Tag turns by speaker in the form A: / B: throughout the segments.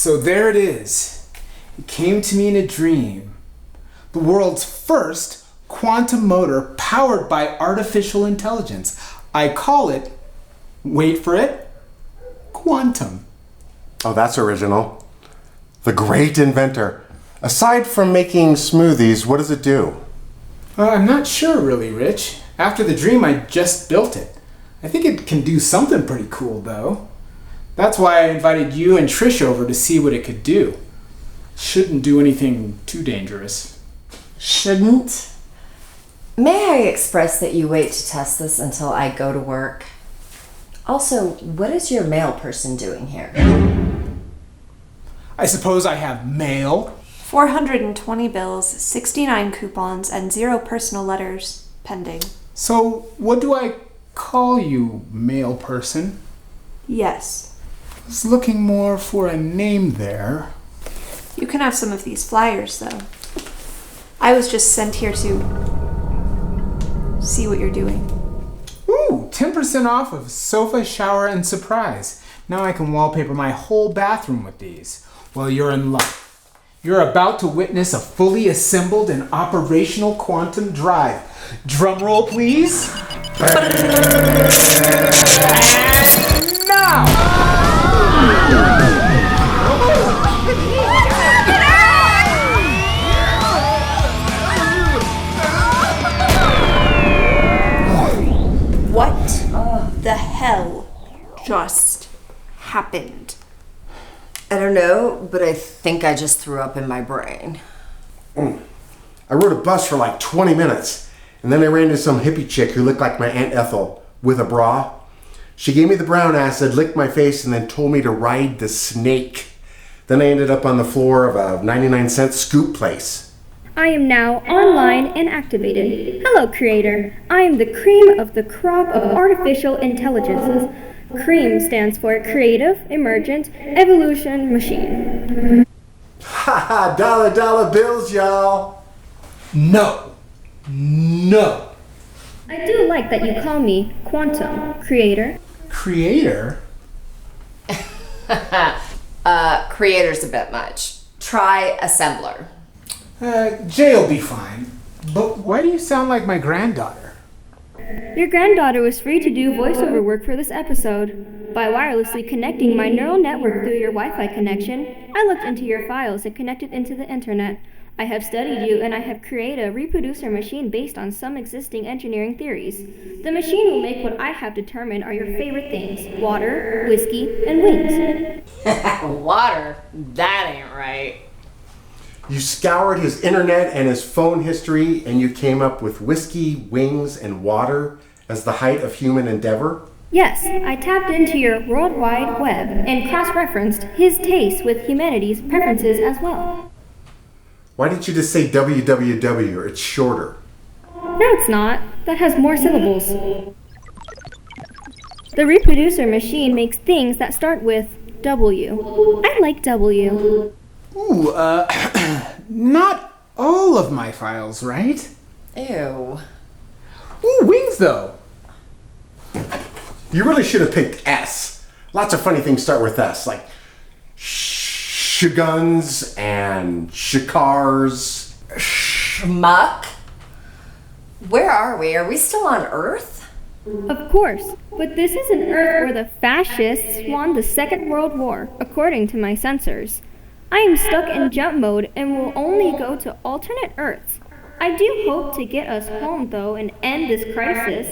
A: So there it is. It came to me in a dream. The world's first quantum motor powered by artificial intelligence. I call it, wait for it, quantum.
B: Oh, that's original. The great inventor. Aside from making smoothies, what does it do?
A: I'm not sure really, Rich. After the dream, I just built it. I think it can do something pretty cool, though. That's why I invited you and Trish over to see what it could do. Shouldn't do anything too dangerous.
C: Shouldn't? May I express that you wait to test this until I go to work? Also, what is your mail person doing here?
A: I suppose I have mail.
D: 420 bills, 69 coupons, and 0 personal letters pending.
A: So, what do I call you, mail person?
D: Yes.
A: I was looking more for a name there.
D: You can have some of these flyers, though. I was just sent here to see what you're doing.
A: Ooh, 10% off of sofa, shower, and surprise. Now I can wallpaper my whole bathroom with these. Well, you're in luck. You're about to witness a fully assembled and operational quantum drive. Drum roll, please. And now!
D: What the hell just happened?
C: I don't know, but I think I just threw up in my brain.
B: I rode a bus for like 20 minutes, and then I ran into some hippie chick who looked like my Aunt Ethel with a bra. She gave me the brown acid, licked my face, and then told me to ride the snake. Then I ended up on the floor of a 99-cent scoop place.
E: I am now online and activated. Hello, Creator. I am the cream of the crop of artificial intelligences. CREAM stands for Creative Emergent Evolution Machine.
B: Ha dollar bills, y'all.
A: No.
E: I do like that you call me Quantum Creator.
A: Creator?
C: Creator's a bit much. Try assembler.
A: Jay'll be fine. But why do you sound like my granddaughter?
E: Your granddaughter was free to do voiceover work for this episode. By wirelessly connecting my neural network through your Wi-Fi connection, I looked into your files and connected into the internet. I have studied you and I have created a reproducer machine based on some existing engineering theories. The machine will make what I have determined are your favorite things: water, whiskey, and wings.
C: Water? That ain't right.
B: You scoured his internet and his phone history, and you came up with whiskey, wings, and water as the height of human endeavor?
E: Yes, I tapped into your World Wide Web and cross-referenced his tastes with humanity's preferences as well.
B: Why didn't you just say www? It's shorter.
E: No, it's not. That has more syllables. The reproducer machine makes things that start with W. I like W.
A: Ooh, not all of my files, right?
C: Ew.
A: Ooh, wings though.
B: You really should have picked S. Lots of funny things start with S, like shuguns and shikars.
C: Schmuck? Where are we? Are we still on Earth?
E: Of course, but this is an Earth where the fascists won the Second World War, according to my sensors. I am stuck in jump mode and will only go to alternate Earths. I do hope to get us home though and end this crisis.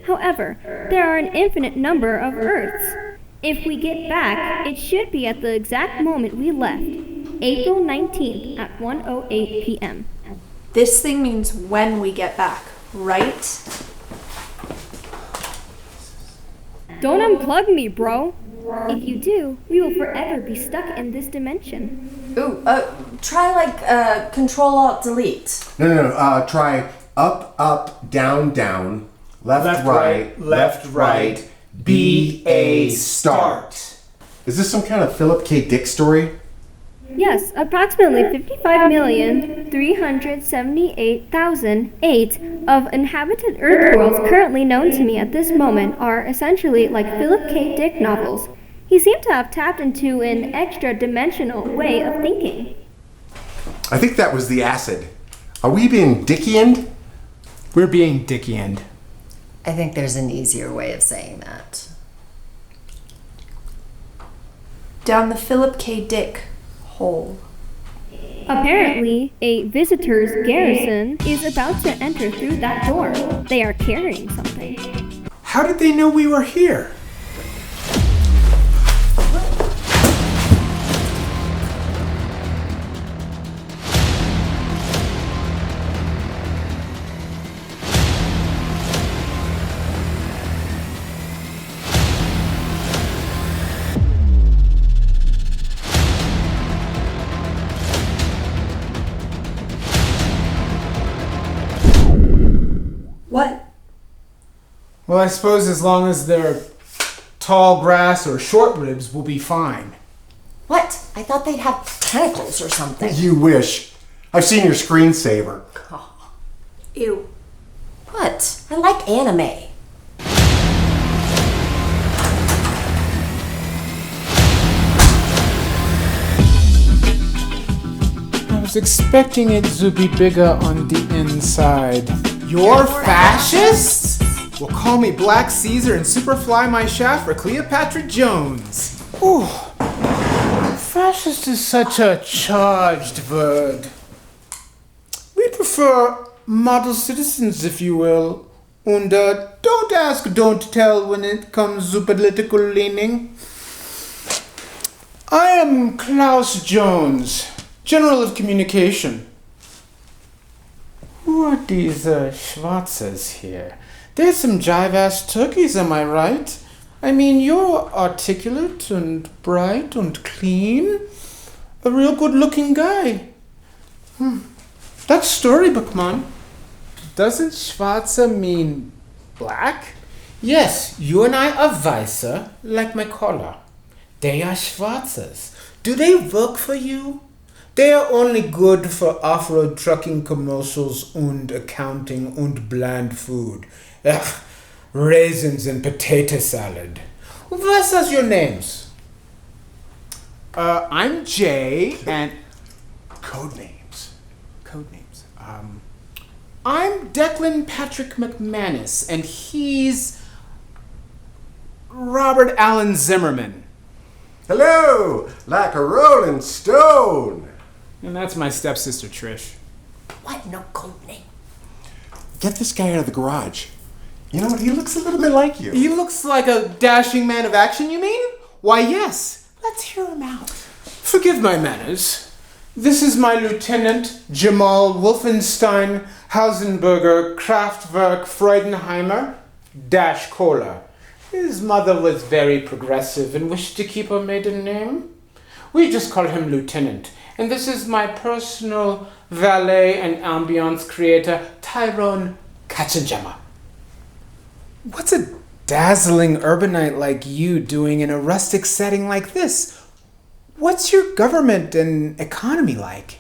E: However, there are an infinite number of Earths. If we get back, it should be at the exact moment we left, April 19th at 1:08 p.m.
D: This thing means when we get back, right?
E: Don't unplug me, bro. If you do, we will forever be stuck in this dimension.
C: Ooh, try Control-Alt-Delete.
B: No. Try up, down, left, right, B-A, start. Is this some kind of Philip K. Dick story?
E: Yes, approximately 55,378,008 of inhabited Earth worlds currently known to me at this moment are essentially like Philip K. Dick novels. He seemed to have tapped into an extra-dimensional way of thinking.
B: I think that was the acid. Are we being Dickianed?
A: We're being Dickianed.
C: I think there's an easier way of saying that.
D: Down the Philip K. Dick hole.
E: Apparently, a visitor's garrison is about to enter through that door. They are carrying something.
A: How did they know we were here?
D: What?
A: Well, I suppose as long as they're tall grass or short ribs, we'll be fine.
C: What? I thought they'd have tentacles or something.
B: You wish. I've seen your screensaver.
D: Ew.
C: What? I like anime.
A: I was expecting it to be bigger on the inside. You're fascists? Well, call me Black Caesar and Superfly my shaft for Cleopatra Jones. Ooh, fascist is such a charged word. We prefer model citizens, if you will. And don't ask, don't tell when it comes to political leaning. I am Klaus Jones, General of Communication. Who are these Schwarzes here? There's some jive-ass turkeys, am I right? I mean, you're articulate and bright and clean. A real good-looking guy. That's storybook, man. Doesn't Schwarzer mean black? Yes, you and I are weißer, like my collar. They are Schwarzes. Do they work for you? They are only good for off-road trucking commercials and accounting and bland food. Ugh, raisins and potato salad. What are your names? I'm Jay, and...
B: Codenames.
A: Codenames. I'm Declan Patrick McManus, and he's... Robert Allen Zimmerman.
B: Hello, like a rolling stone.
A: And that's my stepsister, Trish.
C: What? No code name.
B: Get this guy out of the garage. You know what? He looks a little bit like you.
A: He looks like a dashing man of action, you mean? Why, yes. Let's hear him out. Forgive my manners. This is my lieutenant, Jamal Wolfenstein Hausenberger Kraftwerk Freudenheimer Dash Cola. His mother was very progressive and wished to keep her maiden name. We just call him Lieutenant. And this is my personal valet and ambiance creator, Tyrone Katzenjammer. What's a dazzling urbanite like you doing in a rustic setting like this? What's your government and economy like?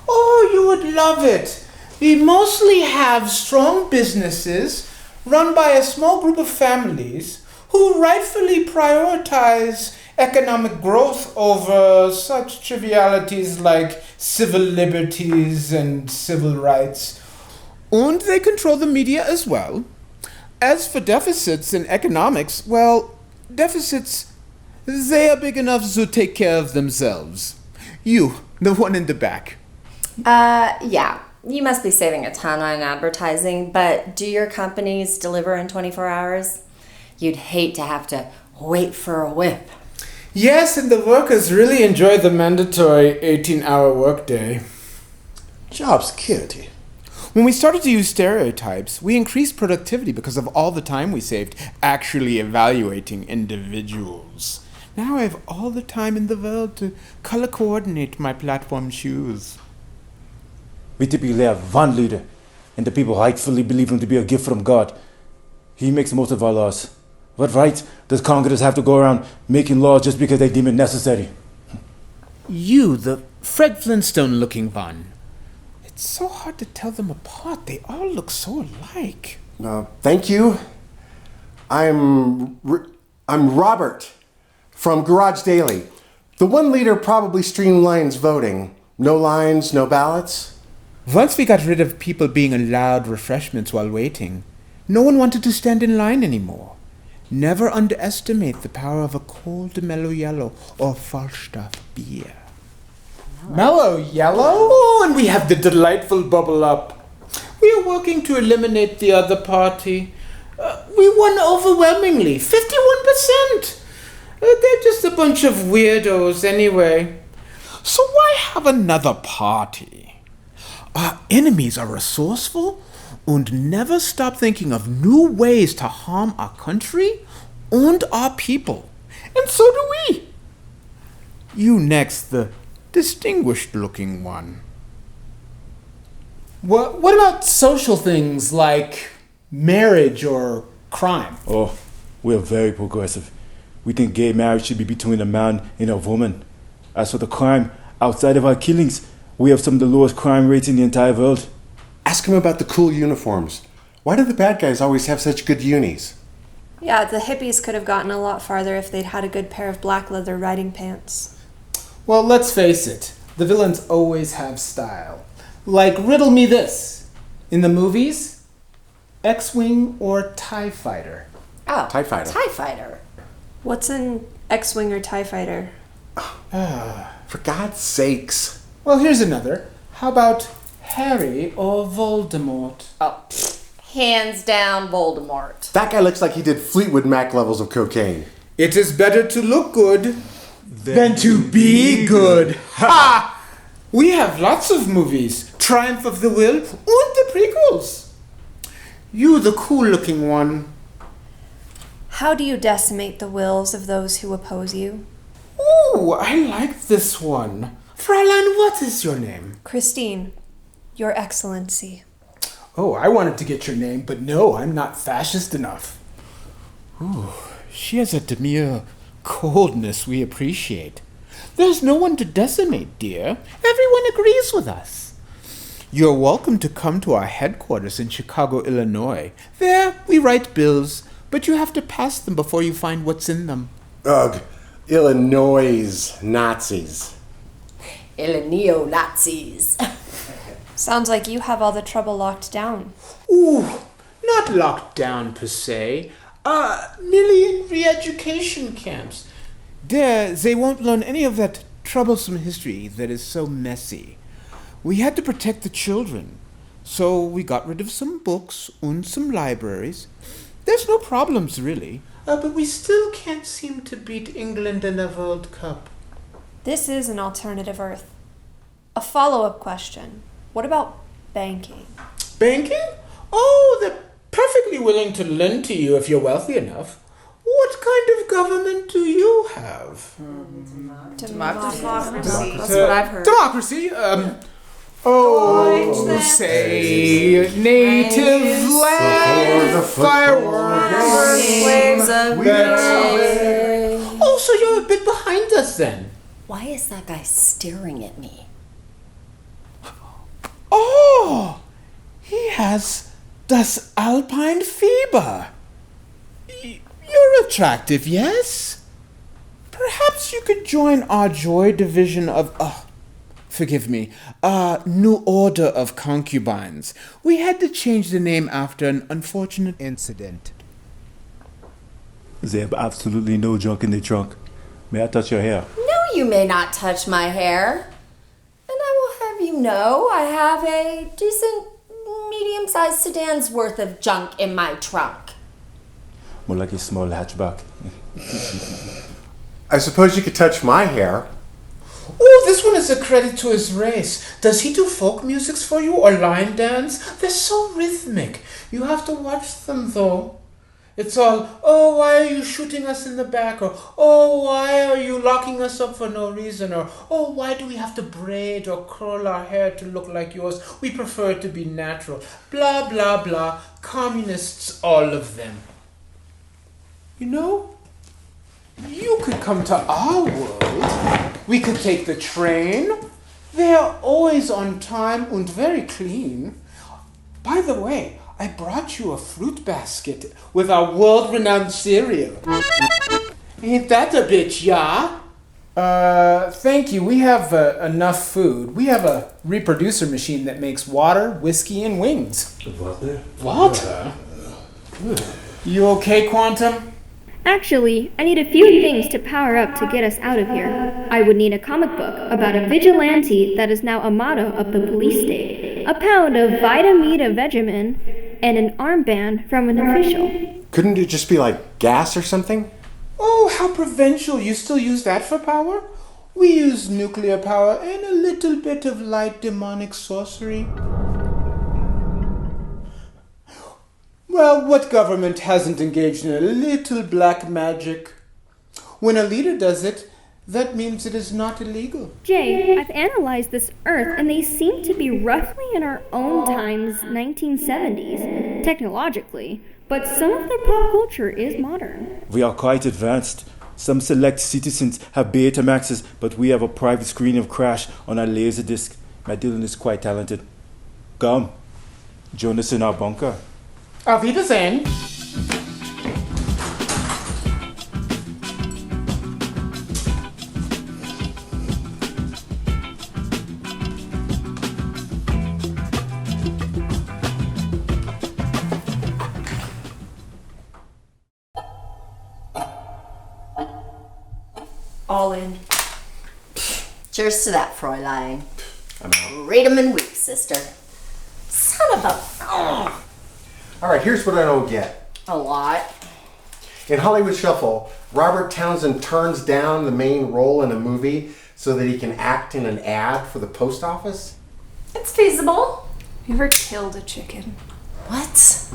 A: Oh, you would love it. We mostly have strong businesses run by a small group of families who rightfully prioritize economic growth over such trivialities like civil liberties and civil rights. And they control the media as well. As for deficits in economics, well, deficits, they are big enough to take care of themselves. You, the one in the back.
C: Yeah. You must be saving a ton on advertising, but do your companies deliver in 24 hours? You'd hate to have to wait for a whip.
A: Yes, and the workers really enjoy the mandatory 18-hour workday.
B: Job security.
A: When we started to use stereotypes, we increased productivity because of all the time we saved actually evaluating individuals. Now I have all the time in the world to color coordinate my platform shoes.
F: We typically have one leader, and the people rightfully believe him to be a gift from God. He makes most of our laws. What right does Congress have to go around making laws just because they deem it necessary?
A: You, the Fred Flintstone-looking one. It's so hard to tell them apart. They all look so alike.
B: Thank you. I'm Robert from Garage Daily. The one leader probably streamlines voting. No lines, no ballots.
A: Once we got rid of people being allowed refreshments while waiting, no one wanted to stand in line anymore. Never underestimate the power of a cold mellow yellow or Falstaff beer. Mellow yellow? Oh, and we have the delightful bubble up. We are working to eliminate the other party. We won overwhelmingly, 51%. They're just a bunch of weirdos anyway. So why have another party? Our enemies are resourceful and never stop thinking of new ways to harm our country and our people. And so do we. You next, the distinguished-looking one. What about social things like marriage or crime?
F: Oh, we're very progressive. We think gay marriage should be between a man and a woman. As for the crime, outside of our killings, we have some of the lowest crime rates in the entire world.
B: Ask him about the cool uniforms. Why do the bad guys always have such good unis?
D: Yeah, the hippies could have gotten a lot farther if they'd had a good pair of black leather riding pants.
A: Well, let's face it. The villains always have style. Like, riddle me this. In the movies, X-Wing or TIE Fighter?
C: Oh,
B: TIE Fighter.
C: TIE Fighter.
D: What's an X-Wing or TIE Fighter?
B: For God's sakes.
A: Well, here's another. How about Harry or Voldemort?
C: Oh, hands down Voldemort.
B: That guy looks like he did Fleetwood Mac levels of cocaine.
A: It is better to look good than to be good. Ha! We have lots of movies. Triumph of the Will and the prequels. You, the cool-looking one.
D: How do you decimate the wills of those who oppose you?
A: Ooh, I like this one. Fräulein, what is your name?
D: Christine, Your Excellency.
A: Oh, I wanted to get your name, but no, I'm not fascist enough. Ooh, she has a demure coldness we appreciate. There's no one to decimate, dear. Everyone agrees with us. You're welcome to come to our headquarters in Chicago, Illinois. There, we write bills, but you have to pass them before you find what's in them.
B: Ugh. Illinois Nazis.
C: Neo-Nazis.
D: Sounds like you have all the trouble locked down.
A: Ooh, not locked down per se. Merely in re-education camps. There, they won't learn any of that troublesome history that is so messy. We had to protect the children, so we got rid of some books and some libraries. There's no problems, really. But we still can't seem to beat England in a World Cup.
D: This is an alternative Earth. A follow-up question. What about banking?
A: Banking? Oh, they're perfectly willing to lend to you if you're wealthy enough. What kind of government do you have?
C: Democracy. That's what I've heard.
A: Democracy. Say native land, fireworks,
C: Flames of glory.
A: Oh, so you're a bit behind us then.
C: Why is that guy staring at me?
A: Oh, he has das Alpine Fieber. You're attractive, yes? Perhaps you could join our joy division of, forgive me, New Order of Concubines. We had to change the name after an unfortunate incident.
F: They have absolutely no junk in their trunk. May I touch your hair?
C: No, you may not touch my hair. And I will have you know I have a decent medium-sized sedan's worth of junk in my trunk.
F: More like a small hatchback.
B: I suppose you could touch my hair.
A: Oh, this one is a credit to his race. Does he do folk musics for you or line dance? They're so rhythmic. You have to watch them, though. It's all, oh, why are you shooting us in the back? Or, oh, why are you locking us up for no reason? Or, oh, why do we have to braid or curl our hair to look like yours? We prefer it to be natural. Blah, blah, blah. Communists, all of them. You know, you could come to our world. We could take the train. They're always on time and very clean. By the way, I brought you a fruit basket with our world-renowned cereal.
G: Ain't that a bitch, yeah?
A: Thank you. We have enough food. We have a reproducer machine that makes water, whiskey, and wings.
G: Water?
A: You okay, Quantum?
E: Actually, I need a few things to power up to get us out of here. I would need a comic book about a vigilante that is now a motto of the police state, a pound of Vitamita Vegemin, and an armband from an official.
B: Couldn't it just be like gas or something?
G: Oh, how provincial. You still use that for power? We use nuclear power and a little bit of light demonic sorcery. Well, what government hasn't engaged in a little black magic? When a leader does it, that means it is not illegal.
E: Jay, I've analyzed this Earth, and they seem to be roughly in our own times, 1970s, technologically, but some of their pop culture is modern.
F: We are quite advanced. Some select citizens have Betamaxes, but we have a private screen of Crash on our Laserdisc. My Dylan is quite talented. Come, join us in our bunker.
G: Auf Wiedersehen.
D: All in.
C: Cheers to that, Fräulein.
B: I'm out.
C: Read 'em in weeks, sister. Son of a... Oh,
B: All right, here's what I don't get.
C: a lot.
B: In Hollywood Shuffle, Robert Townsend turns down the main role in a movie so that he can act in an ad for the post office.
C: It's feasible.
D: You ever killed a chicken?
C: What?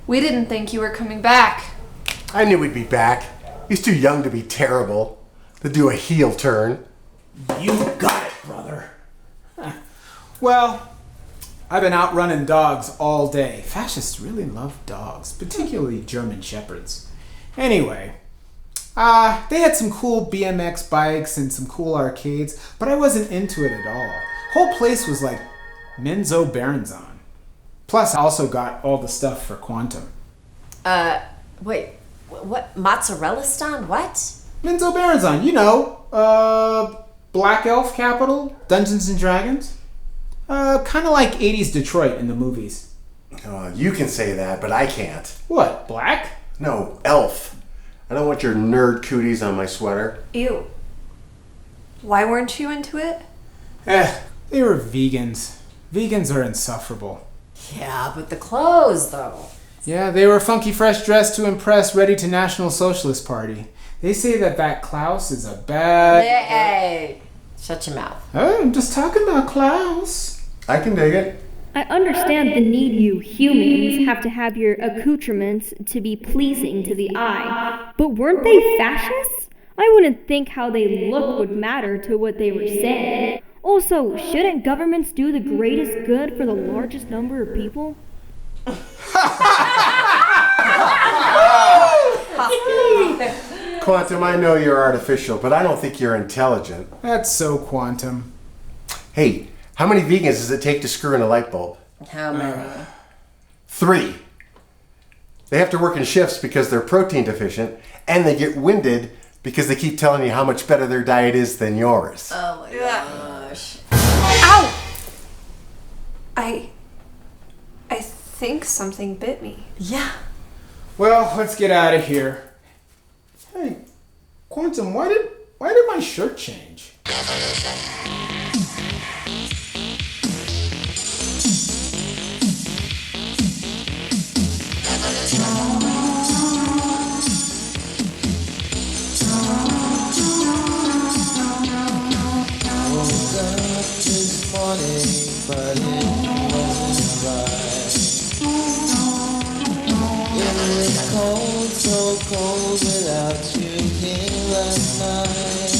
D: We didn't think you were coming back.
B: I knew he'd be back. He's too young to be terrible, to do a heel turn.
A: You got it, brother. Well, I've been out running dogs all day. Fascists really love dogs, particularly German Shepherds. Anyway, they had some cool BMX bikes and some cool arcades, but I wasn't into it at all. Whole place was like Menzo Baronzon. Plus, I also got all the stuff for Quantum.
C: Wait, what? Mozzarella stand? What?
A: Menzo Baronzon, you know, Black Elf Capital, Dungeons and Dragons. Kind of like 80s Detroit in the movies.
B: You can say that, but I can't.
A: What, black?
B: No, elf. I don't want your nerd cooties on my sweater.
D: Ew. Why weren't you into it?
A: They were vegans. Vegans are insufferable.
C: Yeah, but the clothes, though.
A: Yeah, they were funky fresh dressed to impress, ready to National Socialist Party. They say that Klaus is a bad...
C: Hey, shut your mouth.
A: Oh, I'm just talking about Klaus.
B: I can dig it.
E: I understand the need you humans have to have your accoutrements to be pleasing to the eye, but weren't they fascists? I wouldn't think how they look would matter to what they were saying. Also, shouldn't governments do the greatest good for the largest number of people?
B: Quantum, I know you're artificial, but I don't think you're intelligent.
A: That's so Quantum.
B: Hey, how many vegans does it take to screw in a light bulb?
C: How many?
B: 3. They have to work in shifts because they're protein deficient, and they get winded because they keep telling you how much better their diet is than yours.
C: Oh my gosh.
D: Ow! I think something bit me.
C: Yeah.
A: Well, let's get out of here. Hey, Quantum, why did my shirt change?
H: But it wasn't right. It was cold, so cold without you here last night.